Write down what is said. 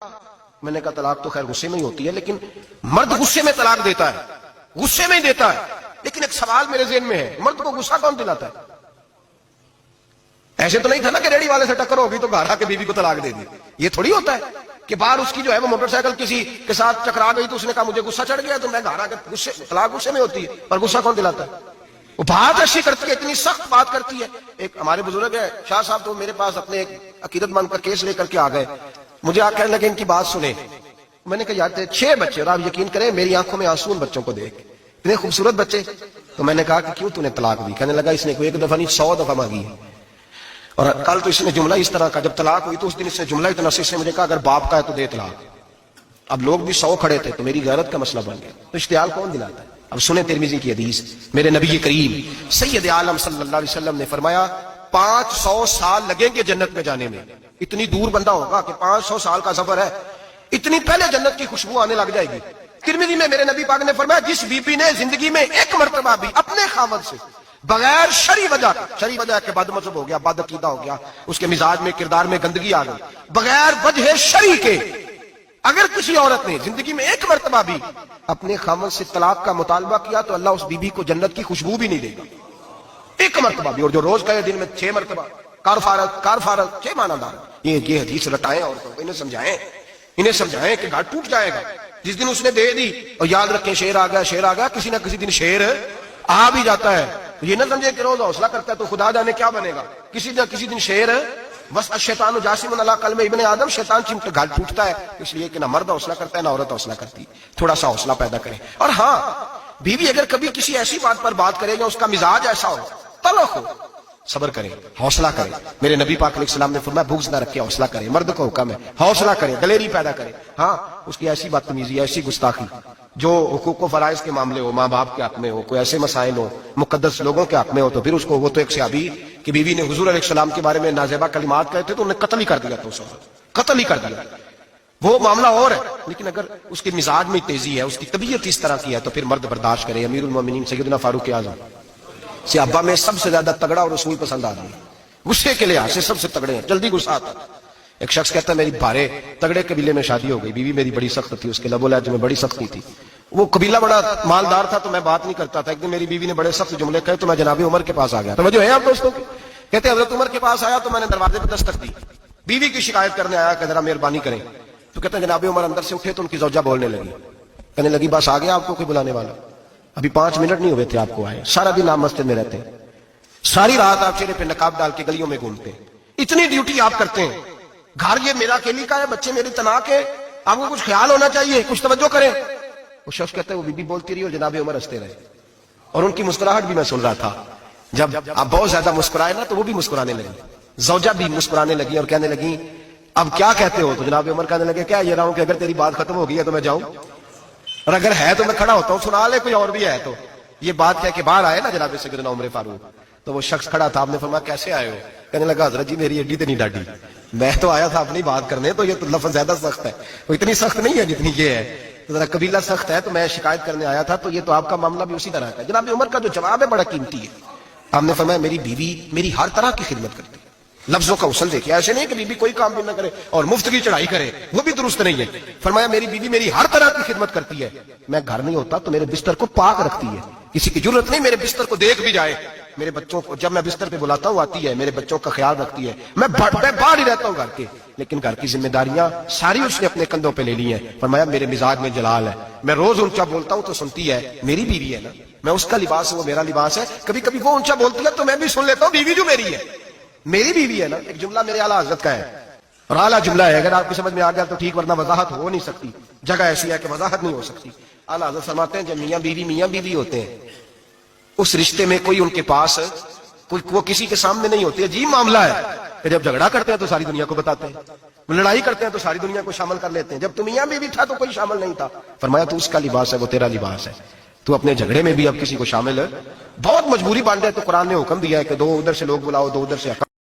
میں نے کہا طلاق تو خیر غصے میں ہی ہوتی ہے، لیکن مرد غصے میں طلاق دیتا ہے، غصے میں ہی دیتا ہے، لیکن ایک سوال میرے ذہن میں ہے، مرد کو غصہ کون دلاتا ہے؟ ایسے تو نہیں تھا نا کہ ریڑی والے سے ٹکر ہوگی تو گھر آ کے بیوی کو طلاق دے دی، یہ تھوڑی ہوتا ہے کہ باہر اس کی جو ہے وہ موٹر سائیکل کسی کے ساتھ ٹکرا گئی تو اس نے کہا مجھے غصہ چڑھ گیا تو میں گھر آ کے طلاق غصے میں ہوتی ہے، پر غصہ کون دلاتا ہے؟ وہ بات ایسی کرتی ہے، اتنی سخت بات کرتی ہے۔ ایک ہمارے بزرگ ہے شاہ صاحب، تو میرے پاس اپنے ایک عقیدت مند کا کیس لے کر کے آ گئے، مجھے آ کہنے لگے ان کی بات سنیں۔ میں نے کہا یار 6 بچے، اور آپ یقین کریں میری آنکھوں میں آنسو ان بچوں کو دیکھ، اتنے خوبصورت بچے۔ تو میں نے کہا کہ کیوں تو نے طلاق دی؟ کہنے لگا اس نے کوئی ایک دفعہ نہیں 100 دفعہ مانگی ہے، اور کل تو اس نے جملہ اس طرح کا، جب طلاق ہوئی تو اس دن اس نے جملہ اتنا سے مجھے کہا اگر باپ کا ہے تو دے طلاق۔ اب لوگ بھی 100 کھڑے تھے تو میری غیرت کا مسئلہ بن گیا، تو اشتعال کون دلاتا ہے؟ اب سنیں ترمذی کی حدیث، میرے نبی کریم سید عالم صلی اللہ علیہ وسلم نے فرمایا 500 سال لگیں گے جنت میں جانے میں۔ اتنی دور بندہ ہوگا کہ 500 سال کا سفر ہے، اتنی پہلے جنت کی خوشبو آنے لگ جائے گی۔ ترمذی میں میرے نبی پاک نے فرمایا جس بی بی نے زندگی میں ایک مرتبہ بھی اپنے خاوند سے بغیر شرعی وجہ کے بد مذہب ہو گیا، بد عقیدہ ہو گیا، اس کے مزاج میں کردار میں گندگی آ گئی، بغیر وجہ شرعی کے اگر کسی عورت نے زندگی میں ایک مرتبہ بھی اپنے خاوند سے طلاق کا مطالبہ کیا تو اللہ اس بی بی کو جنت کی خوشبو بھی نہیں دے گا، ایک مرتبہ بھی۔ اور جو روز کہے دن میں 6 مرتبہ کارفارت 6 معنی دار، یہ حدیث رٹائیں عورتوں کو، انہیں سمجھائیں کہ گھر ٹوٹ جائے گا جس دن اس نے دے دی۔ اور یاد رکھیں شیر آ گیا، کسی نہ کسی دن شیر آ بھی جاتا ہے، یہ نہ سمجھے کہ روز حوصلہ کرتا ہے تو خدا جانے کیا بنے گا، کسی نہ کسی دن شیر بس الشیطان جاسم علی قلب ابن آدم، شیطان گھر ٹوٹتا ہے اس لیے کہ نہ مرد حوصلہ کرتا ہے نہ عورت حوصلہ کرتی، تھوڑا سا حوصلہ پیدا کرے۔ اور ہاں بیوی اگر کبھی کسی ایسی بات پر بات کرے یا اس کا مزاج ایسا ہو، تلخ ہو، صبر کرے، حوصلہ کرے۔ میرے نبی پاک علیہ السلام نے فرمایا بغض نہ رکھے، حوصلہ کرے، مرد کو حکم ہے حوصلہ کرے، دلیری پیدا کرے۔ ہاں اس کی ایسی بدتمیزی، ایسی گستاخی جو حقوق و فرائض کے معاملے ہو، ماں باپ کے حق میں ہو، کوئی ایسے مسائل ہو، مقدس لوگوں کے حق میں ہو، تو پھر اس کو، وہ تو ایک صحابی کی بیوی نے حضور علیہ السلام کے بارے میں نازیبا کلمات کہے تھے تو انہیں قتل ہی کر دیا، تو قتل ہی کر دیا، وہ معاملہ اور ہے۔ لیکن اگر اس کے مزاج میں تیزی ہے، اس کی طبیعت اس طرح کی ہے تو پھر مرد برداشت کرے۔ امیر المومنین سیدنا فاروق اعظم صحابہ میں سب سے زیادہ تگڑا اور رسول پسند آدمی، غصے کے لحاظ سے سب سے تگڑے ہیں، جلدی غصہ آتا ہے۔ ایک شخص کہتا ہے میری بھارے تگڑے قبیلے میں شادی ہو گئی، بیوی میری بڑی سخت تھی، اس کے لب و لہجے میں بڑی سختی تھی، وہ قبیلہ بڑا مالدار تھا تو میں بات نہیں کرتا تھا۔ ایک دن میری بیوی نے بڑے سخت جملے کہے تو میں جناب عمر کے پاس آ گیا۔ توجہ ہے آپ دوستوں کی؟ کہتے ہیں حضرت عمر کے پاس آیا تو میں نے دروازے پہ دستک دی، بیوی کی شکایت کرنے آیا کہ ذرا مہربانی کریں، تو کہتے ہیں جناب عمر اندر سے اٹھے تو ان کی زوجہ بولنے لگی، کہنے لگی بس آ گیا آپ کو کوئی بلانے والا؟ ابھی 5 منٹ نہیں ہوئے تھے آپ کو آئے، سارا دن آپ مسجد میں رہتے ہیں، ساری رات آپ چہرے پہ نقاب ڈال کے گلیوں میں گھومتے ہیں، اتنی ڈیوٹی آپ کرتے ہیں، گھر یہ میرا اکیلی کا ہے، بچے میری تنہا کے، آپ کو کچھ خیال ہونا چاہیے، کچھ توجہ کریں۔ وہ شخص کہتے ہیں وہ بی بی بولتی رہی اور جناب عمر ہنستے رہے، اور ان کی مسکراہٹ بھی میں سن رہا تھا۔ جب آپ بہت زیادہ مسکرائے نا تو وہ بھی مسکرانے لگی، زوجہ بھی مسکرانے لگی اور کہنے لگی اب کیا کہتے ہو؟ تو جناب عمر کہنے لگے کیا یہ رہا ہوں کہ اگر تیری بات ختم ہو گئی ہے تو میں جاؤں، اور اگر ہے تو میں کھڑا ہوتا ہوں، سنا لے کوئی اور بھی ہے تو۔ یہ بات کہہ کے باہر آئے نا جناب سیدنا عمر فاروق، تو وہ شخص کھڑا تھا، آپ نے فرمایا کیسے آئے ہو؟ کہنے لگا حضرت جی میری اڈی تو نہیں ڈاڈی، میں تو آیا تھا اپنی بات کرنے، تو یہ تو لفظ زیادہ سخت ہے، وہ اتنی سخت نہیں ہے جتنی یہ ہے، ذرا قبیلہ سخت ہے تو میں شکایت کرنے آیا تھا، تو یہ تو آپ کا معاملہ بھی اسی طرح کا ہے۔ جناب عمر کا جو جواب ہے بڑا قیمتی ہے، آپ نے فرمایا میری بیوی میری ہر طرح کی خدمت کرتی ہے۔ لفظوں کا اصل دیکھیں، ایسے نہیں کہ بیوی کوئی کام بھی نہ کرے اور مفت کی چڑھائی کرے، وہ بھی درست نہیں ہے۔ فرمایا میری بیوی میری ہر طرح کی خدمت کرتی ہے، میں گھر نہیں ہوتا تو میرے بستر کو پاک رکھتی ہے، کسی کی ضرورت نہیں میرے بستر کو دیکھ بھی جائے، میرے بچوں کو جب میں بستر پہ بلاتا ہوں آتی ہے، میرے بچوں کا خیال رکھتی ہے، میں باہر ہی رہتا ہوں گھر کے، لیکن گھر کی ذمہ داریاں ساری اس نے اپنے کندھوں پہ لے لی ہیں۔ فرمایا میرے مزاج میں جلال ہے، میں روز اونچا بولتا ہوں تو سنتی ہے، میری بیوی ہے نا، میں اس کا لباس ہوں وہ میرا لباس ہے، کبھی کبھی وہ اونچا بولتی ہے تو میں بھی سن لیتا ہوں، بیوی جو میری ہے میری بیوی ہے نا۔ ایک جملہ میرے اعلیٰ حضرت کا ہے اور اعلیٰ جملہ ہے، اگر آپ کو سمجھ میں آ گیا تو ٹھیک، ورنہ وضاحت ہو نہیں سکتی، جگہ ایسی ہے کہ وضاحت نہیں ہو سکتی۔ اعلیٰ حضرت فرماتے ہیں جب میاں بیوی ہوتے ہیں اس رشتے میں کوئی ان کے پاس وہ کسی کے سامنے نہیں ہوتے، عجیب معاملہ ہے کہ جب جھگڑا کرتے ہیں تو ساری دنیا کو بتاتے ہیں، لڑائی کرتے ہیں تو ساری دنیا کو شامل کر لیتے ہیں، جب تو میاں بیوی تھا تو کوئی شامل نہیں تھا۔ فرمایا تو اس کا لباس ہے وہ تیرا لباس ہے، تو اپنے جھگڑے میں بھی اب کسی کو شامل ہے، بہت مجبوری بن جائے تو قرآن نے حکم دیا ہے کہ 2 ادھر سے لوگ بلاؤ 2 ادھر سے